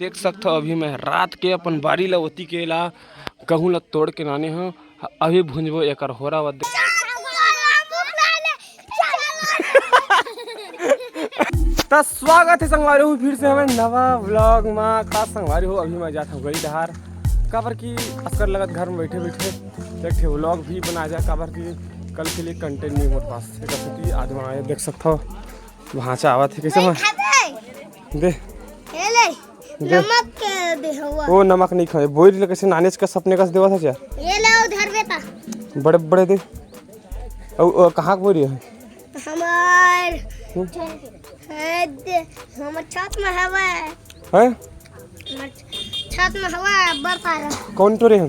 देख सकते हो अभी मैं रात के अपन बारी ला ओती के ला गहूँ ला तोड़ के नाने हूँ अभी भुंजबो एक होरा वा तो स्वागत है संगवारी हो फिर से हमें नवा व्लॉग में खास संगवारी हो अभी मैं जाता हूँ गई डहार काबर की अस्कर लगत घर में बैठे बैठे एक व्लॉग भी बना जाए काबर की कल के लिए कंटेंट नहीं मेरे पास एक आज मैं देख सकता हो वहाँ से आवा थे कैसे दे नमक दे हुआ वो नमक नहीं खाए बोरी कैसे नानेज का सपने का देवा था क्या ये लो उधर बेटा बड़े बड़े दे और कहाँ की बोरी है हमार हमार छत में हवा है छत में हवा बरसा रहा कौन टोरे हैं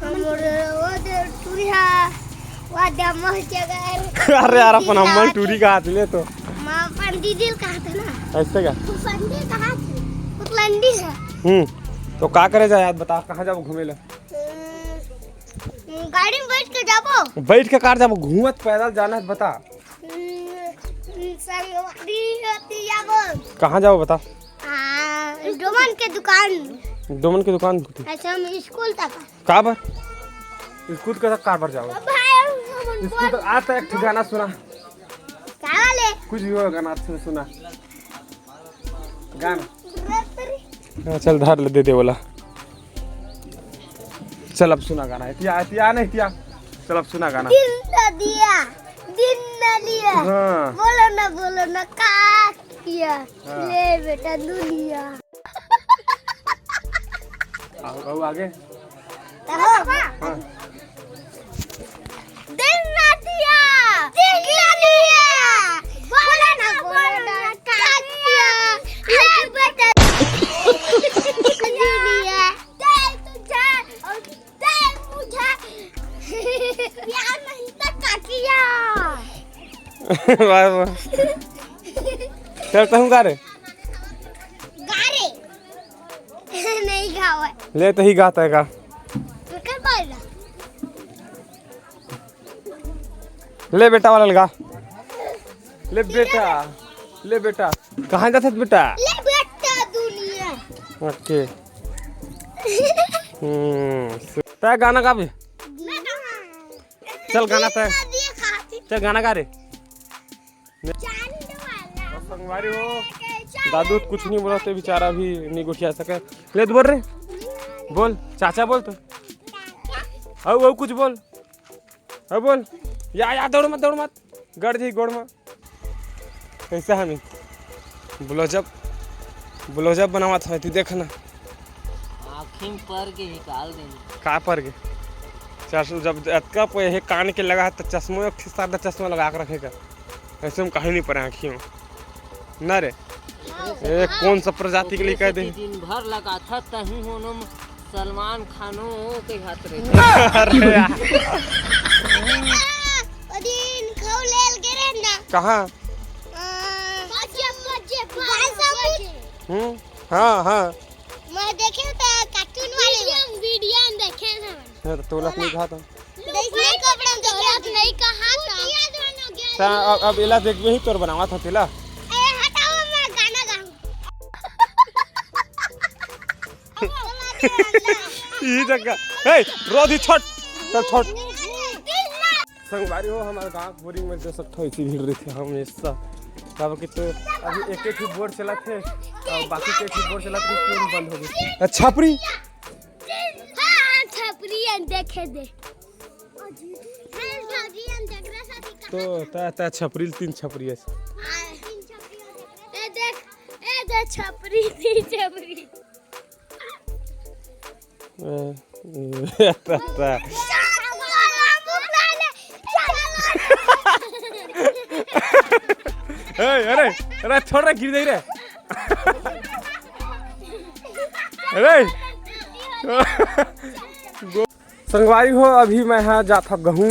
हमर वो दे टूरिया वो दमह जगह अरे यार अपन अम्मल टूरी का हाथ ले तो मां पंडित कहा था ना ऐसे क्या पंडित कहा पुतलंडी है तो का करे जाए याद बता कहाँ जाओ घूमे ला गाड़ी में बैठ के जाबो बैठ के कार जाबो घूमत पैदल जाना है बता संगवारी होती जाबो कहाँ जाओ बता डोमन के दुकान अच्छा हम स्कूल तक का बार स्कूल का कार पर जाओ स्कूल तक आता एक गाना सुना क्या वाले कुछ भी हो गाना सुना गाना चल धार ले दे बोला चल अब सुना गाना इतिया नहीं इतिया चल अब सुना गाना दिन न लिया हाँ। बोलो ना का किया ले बेटा दुनिया आओ आगे हाँ। दिन न दिया बोलो ना का किया ले बेटा दुनिया दे तुझे और दे मुझे प्यार नहीं तो का किया वाह वाह चलता हूँ गारे नहीं गावा ले तो ही गाता है का कर पाएगा ले बेटा वाला लगा ले बेटा कहाँ जाता है बेटा ले बेटा दुनिया ओके तय गाना गा भी चल गाना तय चल गाना गा रे संगवारी हो दादू कुछ नहीं बोला तो बेचारा भी नहीं गुठिया सके ले बोल रे बोल चाचा बोल तो औ कुछ बोल बोल या दौड़ मत गड़ जी गोड़ में कैसा हमें ब्लाउजअप बनावा था तू देखना आँखिं पर के निकाल देंगे का पर के जब अतका पे कान के लगा तो चश्मो सादा चश्मा लगा के रखेगा ऐसे में कहीं नहीं पड़े आँखियों न रे ए कौन सा प्रजाति के लिए कह दे दिन भर लगा था तही होनो सलमान खानो के हाथ रे अरे यार दिन खाओ लेल गिरे ना कहाँ हाँ मैं देखे तो कार्टून वाले वीडियो देखे ना तो तोला नहीं कहा था नहीं कपड़ा देखे नहीं कहा था अब इला देख ही तोर बनावा था तेला हटाओ मैं गाना गाऊं ये जगह हे रोधी छोड़ चल छोड़ संगवारी हो हमारे गांव बोरिंग में जो सब थोड़ी सी भीड़ रही थी हमेशा तब कि तो अभी एक ही बोर्ड चला थे और बाकी के एक ही बोर्ड चला थे ट्रेन बंद हो गई छपरी हां छपरी देखे दे तो ता छपरी 3 छपरी है ए देख छपरी 3 छपरी अरे छोड़ रहा गिर दे रे अरे संगवारी हो अभी मैं यहाँ जाता गहूँ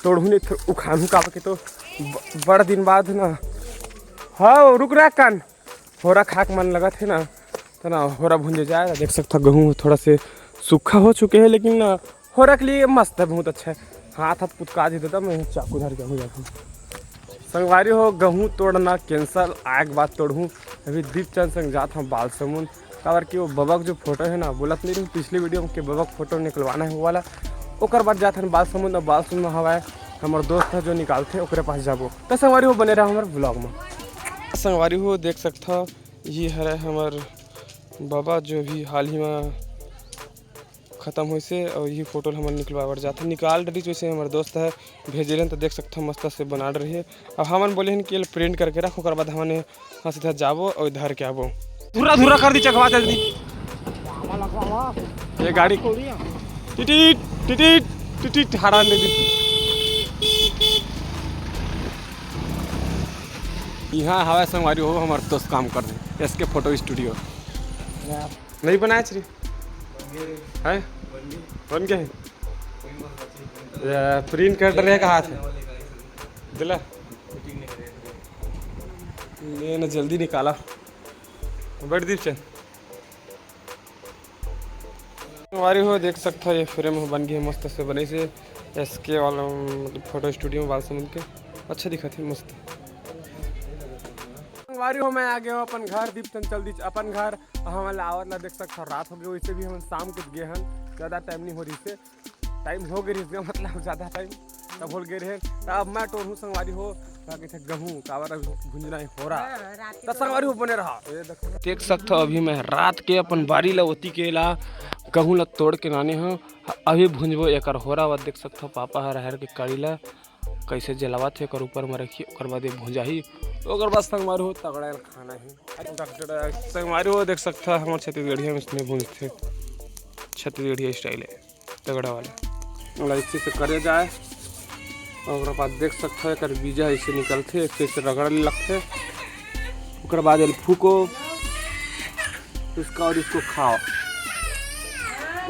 तोड़ू नहीं उखानू का के तो बड़ा दिन बाद ना हाँ रुक रहा कान होरा खाक मन लगा थे ना तो ना होरा भूंजे जाए देख सकता गहूँ थोड़ा से सूखा हो चुके हैं लेकिन ना होरा के लिए मस्त है बहुत अच्छा है हाथ पुतका दे देता मैं चाकू धर गहूँ जाता हूँ संगवारी हो गहूँ तोड़ना कैंसल आग बात तोड़ूँ अभी दीपचंद संग जाता हूँ बालसमुंद काबर कि वो बबक जो फोटो है ना बोलत नहीं रही पिछली वीडियो में कि बबक फोटो निकलवाना है वो वाला। ओकर बाद जाते हैं बाल समुद्र हवा हमारे दोस्त है जो निकालते ओकरे पास जाबो। तो संगवारी हो बने रहा हमारे ब्लॉग में। संगवारी हो देख सकता ये है हमार बाबा जो भी हाल ही में ख़त्म हुई से और ये फोटो हमारे निकलवावर जाते निकाल रही वैसे हमारे दोस्त है भेजे रहे तो देख सकते मस्त से बना रही है। अब हमन बोले हैं कि प्रिंट करके रखो ओकर बाद हमने यहाँ सीधा जाबो और इधर के आबो। धूरा धूरा कर दी चकवा जल्दी ये गाड़ी टिटिट टिटिट टिटिट हरा दे दी। यहाँ हवा संगवारी हो हमारे दोस्त काम कर रहे इसके फोटो स्टूडियो नहीं बनाया छे है बन गए प्रिंट कर रहे का हाथ दिला ये ना जल्दी निकाला बैठ दीप चल हमारी हो देख सकता ये फ्रेम बन गई मस्त से बने से इसके वाला फोटो स्टूडियो में बाल समुद्र के अच्छा दिखा थी मस्त। वारी हो मैं आ गया हूँ अपन घर दीप चल दी अपन घर हमारे आवत ला देख सकता रात हो गई वैसे भी हम शाम को गए हैं ज़्यादा टाइम नहीं हो रही से टाइम हो गई इसका मतलब ज़्यादा टाइम तब हो गए रहे अब मैं टोनू संगवारी हो थे गहूँ कावर भुंजना हो रहा तब संगवारी हो बने रहा देख सकता अभी मैं रात के अपन बारी ला ओती के ला गहूँ ला तोड़ के लाने हैं अभी भुंजबो एक हो रहा देख सकता पापा हर के कड़ी ला कैसे जलावा थे कर ऊपर में रखिए और बाद भुंजा ही ओकर बाद संगवारी हो तगड़ा खाना है संगवारी हो देख सकता हमारे छत्तीसगढ़िया में इसमें भूंजते छत्तीसगढ़िया स्टाइल है तगड़ा वाला इसी से करे जाए और बाद देख सकते एक बीजा ऐसे निकलते ऐसे रगड़ लगते ओकर बाद फूको इसका और इसको खाओ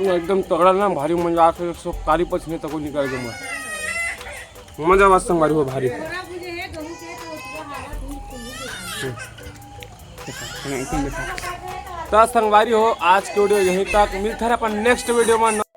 एकदम तगड़ा ना भारी मजा आते 140 पसीने तक निकल गया मजा बात संगवारी हो भारी तो संगवारी हो आज के वीडियो यहीं तक मिलता है अपन नेक्स्ट वीडियो में।